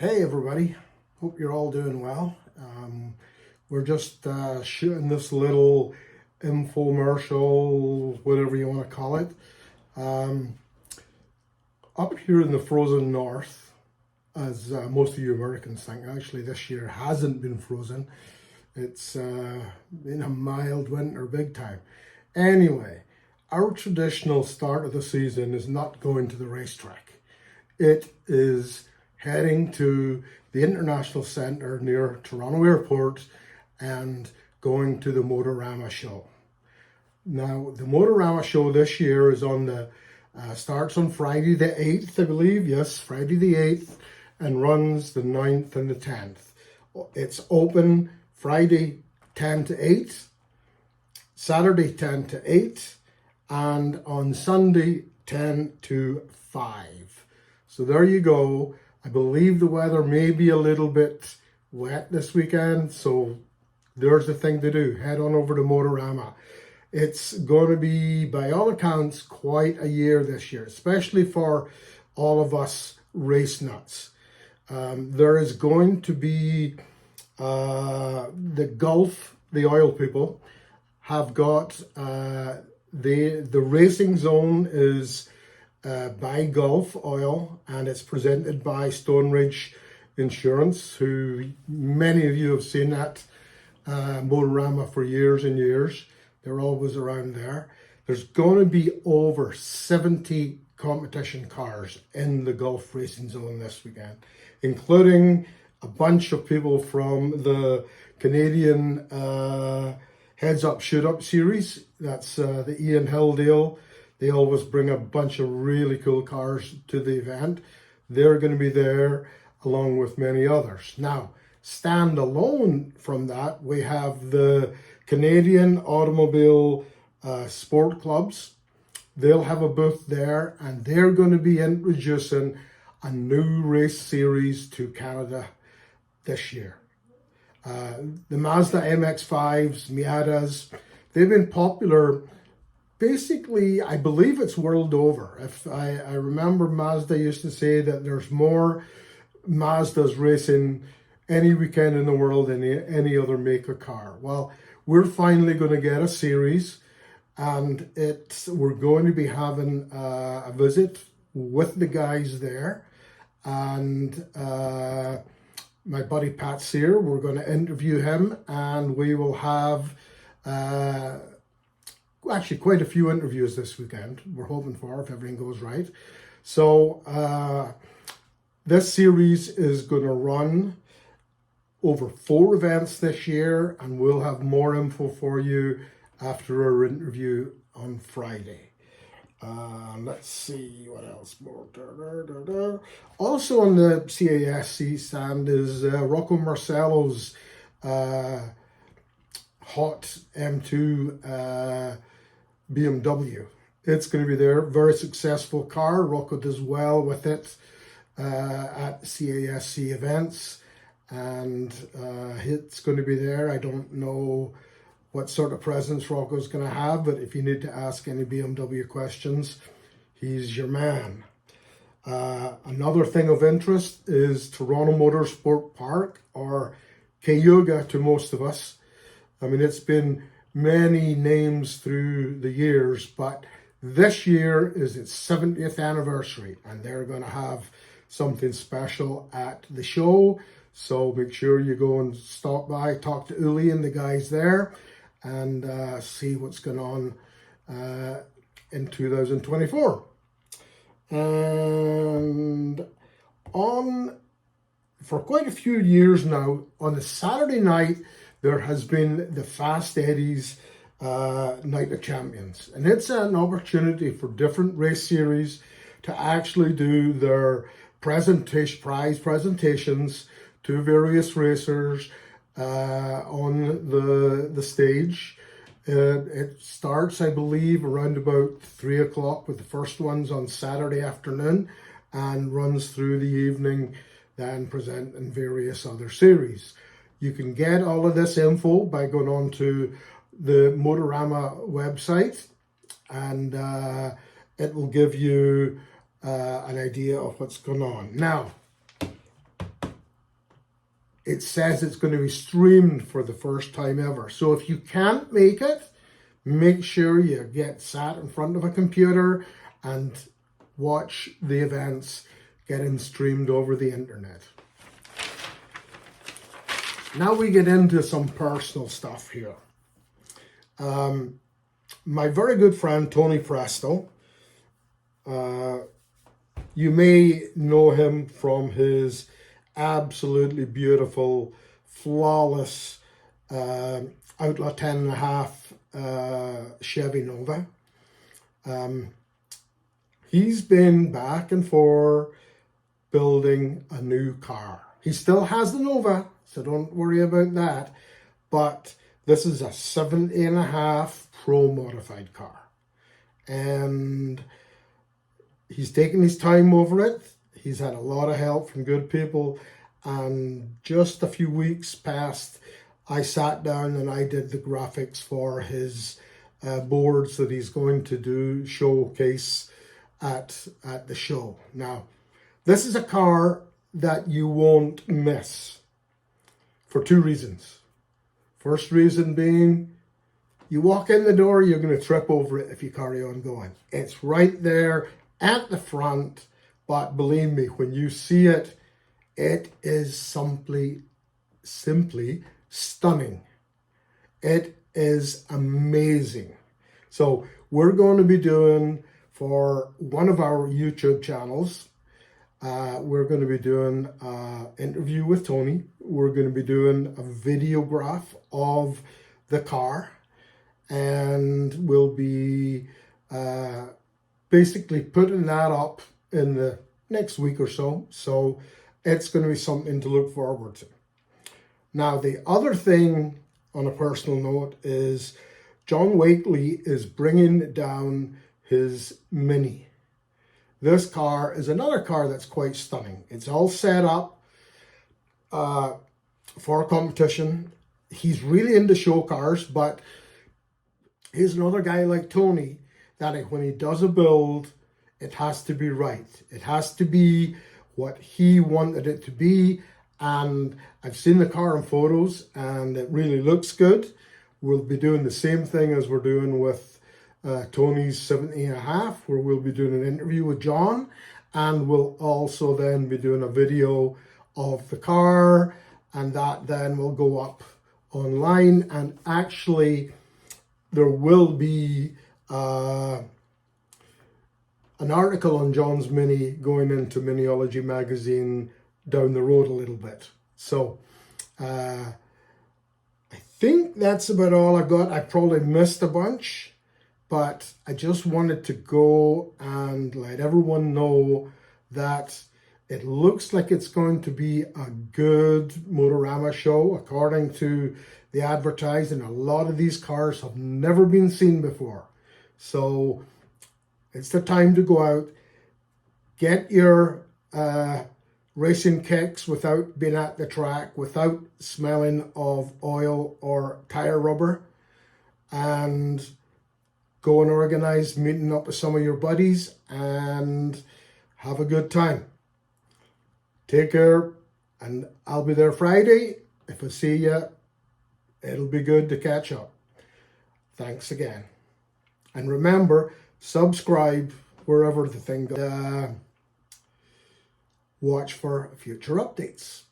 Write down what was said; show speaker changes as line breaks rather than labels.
Hey everybody, hope you're all doing well. We're just shooting this little infomercial, whatever you want to call it, up here in the frozen north, as most of you Americans think. Actually, this year hasn't been frozen. It's been a mild winter big time. Anyway, our traditional start of the season is not going to the racetrack. It is heading to the International Centre near Toronto Airport and going to the Motorama Show. Now, the Motorama Show this year is on the, starts on Friday the 8th, I believe. Yes, Friday the 8th, and runs the 9th and the 10th. It's open Friday 10 to 8, Saturday 10 to 8, and on Sunday 10 to 5. So there you go. I believe the weather may be a little bit wet this weekend, so there's the thing to do. Head on over to Motorama. It's going to be, by all accounts, quite a year this year, especially for all of us race nuts. There is going to be the Gulf, the oil people, have got the racing zone is by Gulf Oil, and it's presented by Stonebridge Insurance, who many of you have seen at Motorama for years and years. They're always around there. There's going to be over 70 competition cars in the Gulf Racing Zone this weekend, including a bunch of people from the Canadian Heads Up Shoot Up series. That's the Ian Hill deal. They always bring a bunch of really cool cars to the event. They're going to be there along with many others. Now, standalone from that, we have the Canadian Automobile Sport Clubs. They'll have a booth there, and they're going to be introducing a new race series to Canada this year. The Mazda MX-5s, Miatas, they've been popular. Basically, I believe it's world over. If I remember, Mazda used to say that there's more Mazdas racing any weekend in the world than any other make of car. Well, we're finally going to get a series, and we're going to be having a visit with the guys there, and my buddy Pat Sear, we're going to interview him, and we will have actually quite a few interviews this weekend, we're hoping for, if everything goes right. So this series is going to run over 4 events this year, and we'll have more info for you after our interview on Friday. Let's see what else more. Also on the CASC stand is Rocco Marcello's Hot M2 BMW. It's going to be there. Very successful car. Rocco does well with it at CASC events, and it's going to be there. I don't know what sort of presence Rocco's going to have, but if you need to ask any BMW questions, he's your man. Another thing of interest is Toronto Motorsport Park, or Cayuga to most of us. I mean, it's been many names through the years, but this year is its 70th anniversary, and they're going to have something special at the show. So make sure you go and stop by, talk to Uli and the guys there, and see what's going on in 2024. And for quite a few years now, on a Saturday night, there has been the Fast Eddie's Night of Champions. And it's an opportunity for different race series to actually do their prize presentations to various racers on the stage. It starts, I believe, around about 3 o'clock with the first ones on Saturday afternoon, and runs through the evening, then presenting various other series. You can get all of this info by going on to the Motorama website, and it will give you an idea of what's going on. Now, it says it's going to be streamed for the first time ever. So if you can't make it, make sure you get sat in front of a computer and watch the events getting streamed over the internet. Now we get into some personal stuff here. My very good friend Tony Presto, you may know him from his absolutely beautiful, flawless Outlaw 10.5 Chevy Nova. He's been back and forth building a new car. He still has the Nova, so don't worry about that. But this is a 70.5 Pro modified car. And he's taken his time over it. He's had a lot of help from good people. And just a few weeks past, I sat down and I did the graphics for his boards that he's going to do showcase at the show. Now, this is a car that you won't miss for two reasons. First reason being, you walk in the door, you're going to trip over it if you carry on going. It's right there at the front, but believe me, when you see it, it is simply stunning. It is amazing. So we're going to be doing, for one of our YouTube channels, we're going to be doing an interview with Tony. We're going to be doing a videograph of the car, and we'll be basically putting that up in the next week or so. So it's going to be something to look forward to. Now, the other thing on a personal note is John Wakely is bringing down his Mini. This car is another car that's quite stunning. It's all set up for competition. He's really into show cars, but he's another guy like Tony that when he does a build, it has to be right. It has to be what he wanted it to be. And I've seen the car in photos and it really looks good. We'll be doing the same thing as we're doing with Tony's 70.5, where we'll be doing an interview with John, and we'll also then be doing a video of the car, and that then will go up online. And actually there will be an article on John's Mini going into Miniology magazine down the road a little bit. So I think that's about all I got. I probably missed a bunch, but I just wanted to go and let everyone know that it looks like it's going to be a good Motorama show. According to the advertising, a lot of these cars have never been seen before. So it's the time to go out, get your racing kicks without being at the track, without smelling of oil or tire rubber, and go and organize meeting up with some of your buddies and have a good time. Take care, and I'll be there Friday. If I see you, it'll be good to catch up. Thanks again. And remember, subscribe wherever the thing goes. Watch for future updates.